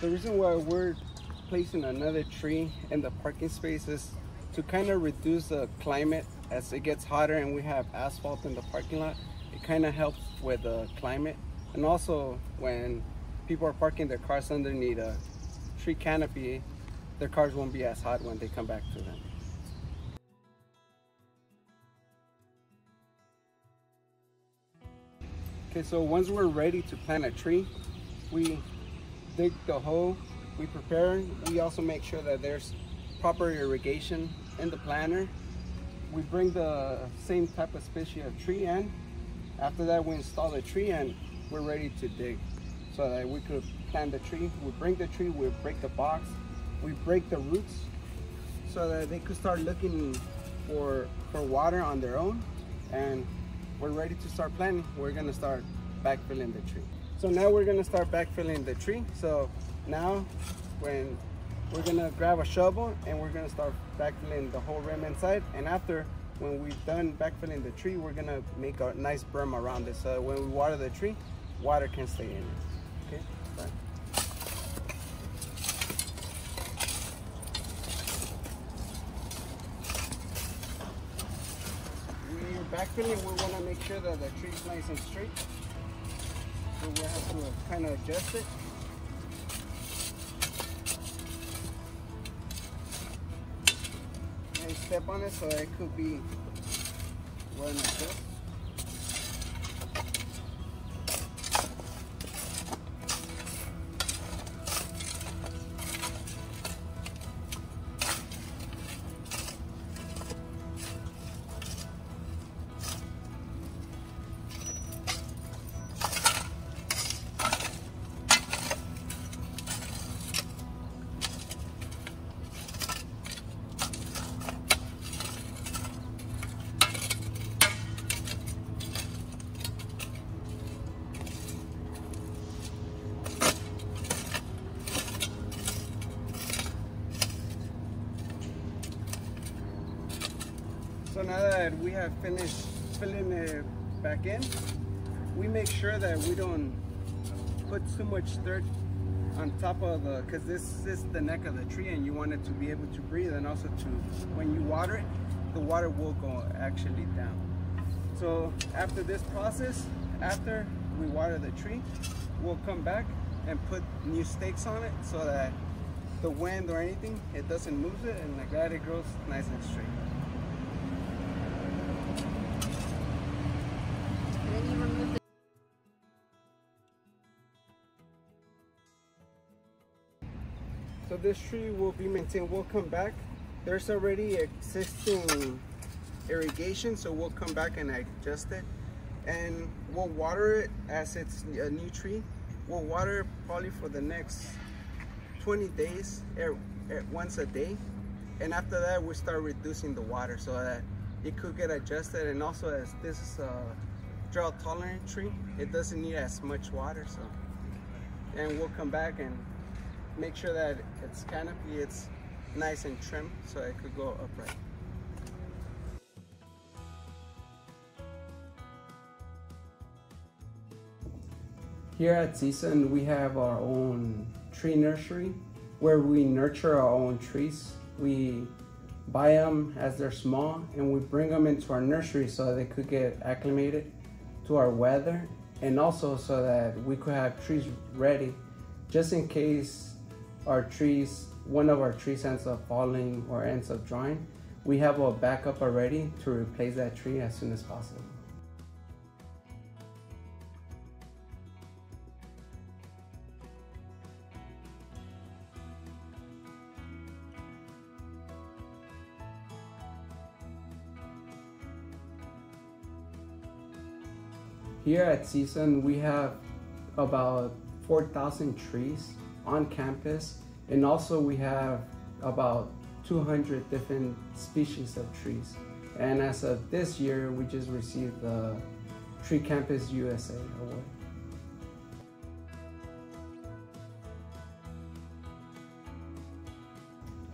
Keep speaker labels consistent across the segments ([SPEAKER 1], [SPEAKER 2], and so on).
[SPEAKER 1] The reason why we're placing another tree in the parking space is to kind of reduce the climate as it gets hotter and we have asphalt in the parking lot. It kind of helps with the climate, and also when people are parking their cars underneath a tree canopy, their cars won't be as hot when they come back to them. Okay, so once we're ready to plant a tree, we dig the hole, we prepare, we also make sure that there's proper irrigation in the planter. We bring the same type of species of tree in. After that, we install the tree and we're ready to dig so that we could plant the tree. We bring the tree, we break the box, we break the roots so that they could start looking for water on their own, and we're ready to start planting. We're gonna start backfilling the tree. So now we're gonna start backfilling the tree. So now when we're gonna grab a shovel and we're gonna start backfilling the whole rim inside, and after when we've done backfilling the tree, we're gonna make a nice berm around it so that when we water the tree, water can stay in it. Okay, bye. We're backfilling, we wanna make sure that the tree is nice and straight. So we'll have to kind of adjust it. And step on it so it could be well in the top. So now that we have finished filling it back in, we make sure that we don't put too much dirt on top of the, because this is the neck of the tree and you want it to be able to breathe, and also to, when you water it, the water will go actually down. So after this process, after we water the tree, we'll come back and put new stakes on it so that the wind or anything, it doesn't move it, and like that it grows nice and straight. So this tree will be maintained. We'll come back. There's already existing irrigation, so we'll come back and adjust it. And we'll water it as it's a new tree. We'll water it probably for the next 20 days, once a day. And after that, we'll start reducing the water so that it could get adjusted. And also, as this is a drought tolerant tree, it doesn't need as much water. So, and we'll come back and make sure that its canopy, it's nice and trim so it could go upright. Here at CSUN, we have our own tree nursery where we nurture our own trees. We buy them as they're small and we bring them into our nursery so they could get acclimated to our weather, and also so that we could have trees ready just in case one of our trees ends up falling or ends up drying. We have a backup already to replace that tree as soon as possible. Here at CSUN, we have about 4,000 trees on campus, and also we have about 200 different species of trees. And as of this year, we just received the Tree Campus USA award.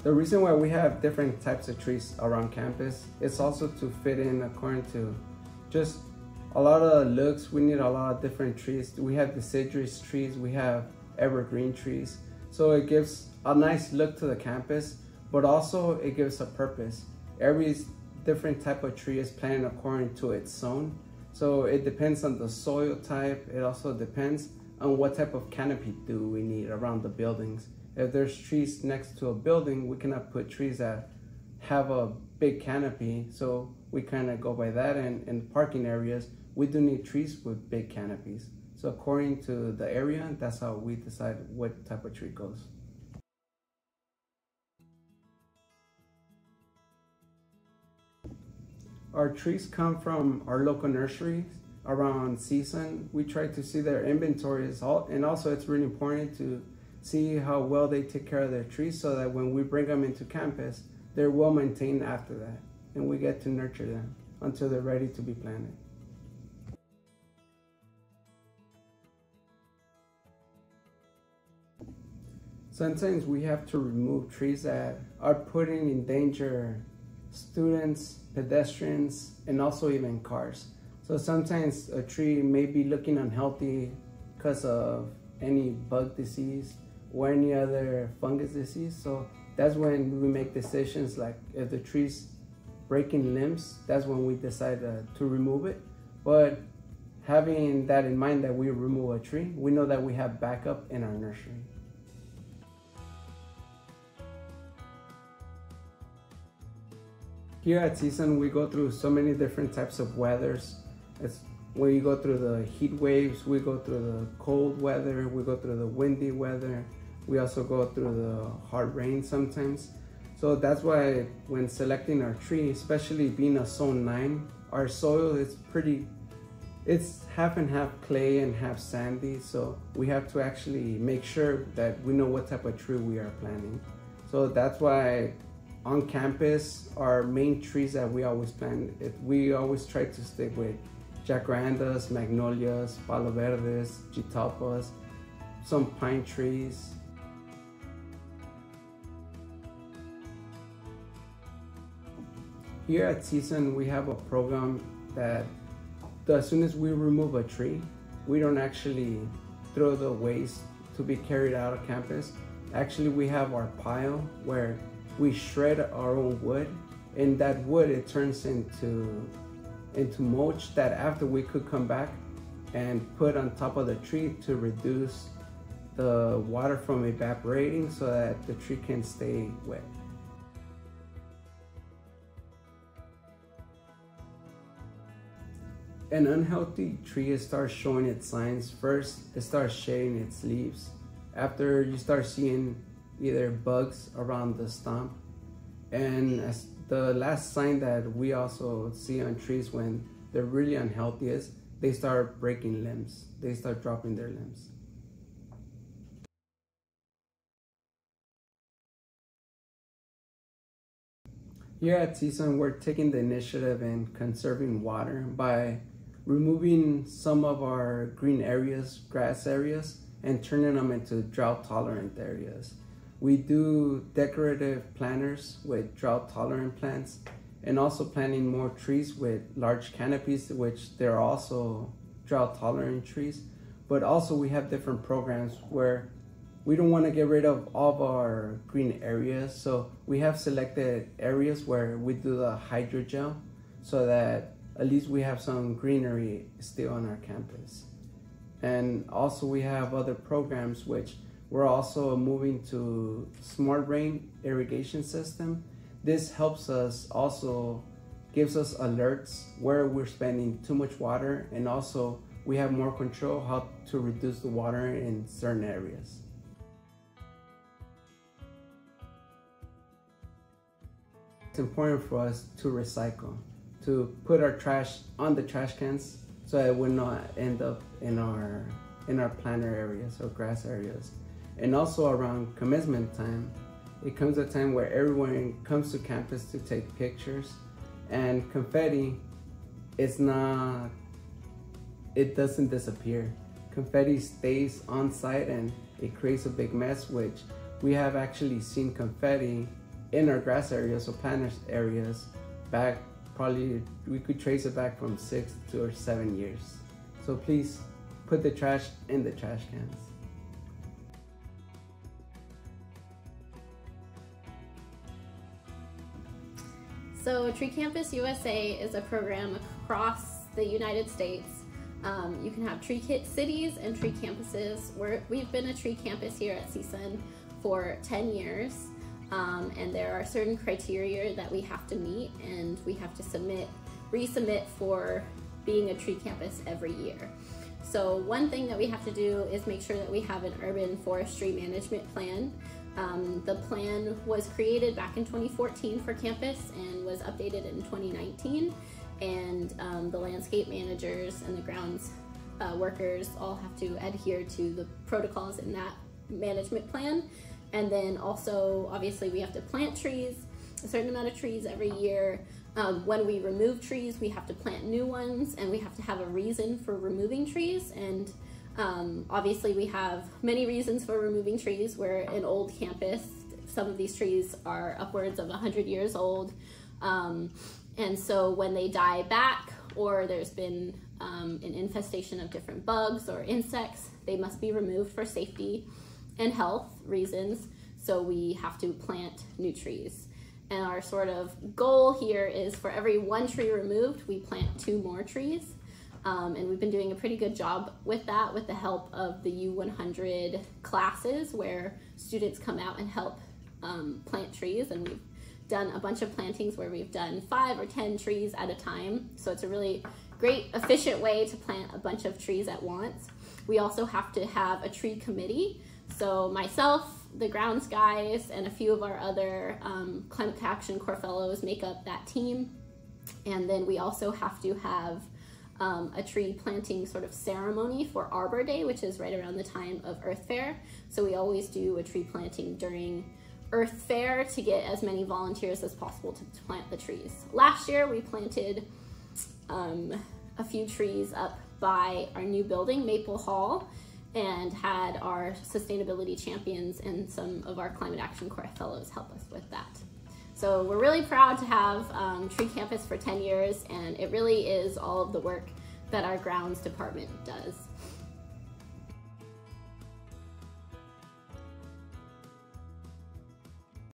[SPEAKER 1] The reason why we have different types of trees around campus is also to fit in according to just a lot of looks. We need a lot of different trees. We have deciduous trees, we have evergreen trees. So it gives a nice look to the campus, but also it gives a purpose. Every different type of tree is planted according to its zone. So it depends on the soil type. It also depends on what type of canopy do we need around the buildings. If there's trees next to a building, we cannot put trees that have a big canopy. So we kind of go by that. And in parking areas, we do need trees with big canopies. So according to the area, that's how we decide what type of tree goes. Our trees come from our local nurseries around CSUN. We try to see their inventories, and also it's really important to see how well they take care of their trees so that when we bring them into campus, they're well maintained after that, and we get to nurture them until they're ready to be planted. Sometimes we have to remove trees that are putting in danger students, pedestrians, and also even cars. So sometimes a tree may be looking unhealthy because of any bug disease or any other fungus disease. So that's when we make decisions, like if the tree's breaking limbs, that's when we decide to remove it. But having that in mind, that we remove a tree, we know that we have backup in our nursery. Here at CSUN, we go through so many different types of weathers. We go through the heat waves, we go through the cold weather, we go through the windy weather, we also go through the hard rain sometimes. So that's why when selecting our tree, especially being a zone 9, our soil is it's half and half clay and half sandy. So we have to actually make sure that we know what type of tree we are planting. So that's why on campus, our main trees that we always plant, we always try to stick with jacarandas, magnolias, palo verdes, jitopas, some pine trees. Here at CSUN, we have a program that as soon as we remove a tree, we don't actually throw the waste to be carried out of campus. Actually, we have our pile where we shred our own wood, and that wood, it turns into mulch that after we could come back and put on top of the tree to reduce the water from evaporating so that the tree can stay wet. An unhealthy tree starts showing its signs. First, it starts shedding its leaves. After, you start seeing either bugs around the stump, and as the last sign that we also see on trees when they're really unhealthy is they start breaking limbs. They start dropping their limbs. Here at CSUN, we're taking the initiative in conserving water by removing some of our green areas, grass areas, and turning them into drought-tolerant areas. We do decorative planters with drought-tolerant plants, and also planting more trees with large canopies, which they're also drought-tolerant trees. But also we have different programs where we don't want to get rid of all of our green areas. So we have selected areas where we do the hydrogel so that at least we have some greenery still on our campus. And also we have other programs which we're also moving to smart rain irrigation system. This helps us, also gives us alerts where we're spending too much water, and also we have more control how to reduce the water in certain areas. It's important for us to recycle, to put our trash on the trash cans so it will not end up in our planter areas or grass areas. And also around commencement time, it comes a time where everyone comes to campus to take pictures, and confetti it doesn't disappear. Confetti stays on site and it creates a big mess, which we have actually seen confetti in our grass areas or planters areas back, probably we could trace it back from 6 to 7 years. So please put the trash in the trash cans.
[SPEAKER 2] So Tree Campus USA is a program across the United States. You can have tree cities and tree campuses. We've been a tree campus here at CSUN for 10 years, and there are certain criteria that we have to meet, and we have to resubmit for being a tree campus every year. So one thing that we have to do is make sure that we have an urban forestry management plan. The plan was created back in 2014 for campus and was updated in 2019. And the landscape managers and the grounds workers all have to adhere to the protocols in that management plan. And then also, obviously, we have to plant trees, a certain amount of trees every year. When we remove trees, we have to plant new ones, and we have to have a reason for removing trees. And obviously, we have many reasons for removing trees. We're an old campus. Some of these trees are upwards of 100 years old. And so when they die back, or there's been an infestation of different bugs or insects, they must be removed for safety and health reasons. So we have to plant new trees. And our sort of goal here is for every one tree removed, we plant 2 more trees. And we've been doing a pretty good job with that with the help of the U100 classes, where students come out and help plant trees. And we've done a bunch of plantings where we've done 5 or 10 trees at a time. So it's a really great, efficient way to plant a bunch of trees at once. We also have to have a tree committee. So myself, the grounds guys, and a few of our other Climate Action Corps fellows make up that team. And then we also have to have a tree planting sort of ceremony for Arbor Day, which is right around the time of Earth Fair. So we always do a tree planting during Earth Fair to get as many volunteers as possible to plant the trees. Last year we planted a few trees up by our new building, Maple Hall, and had our sustainability champions and some of our Climate Action Corps fellows help us with that. So we're really proud to have Tree Campus for 10 years, and it really is all of the work that our grounds department does.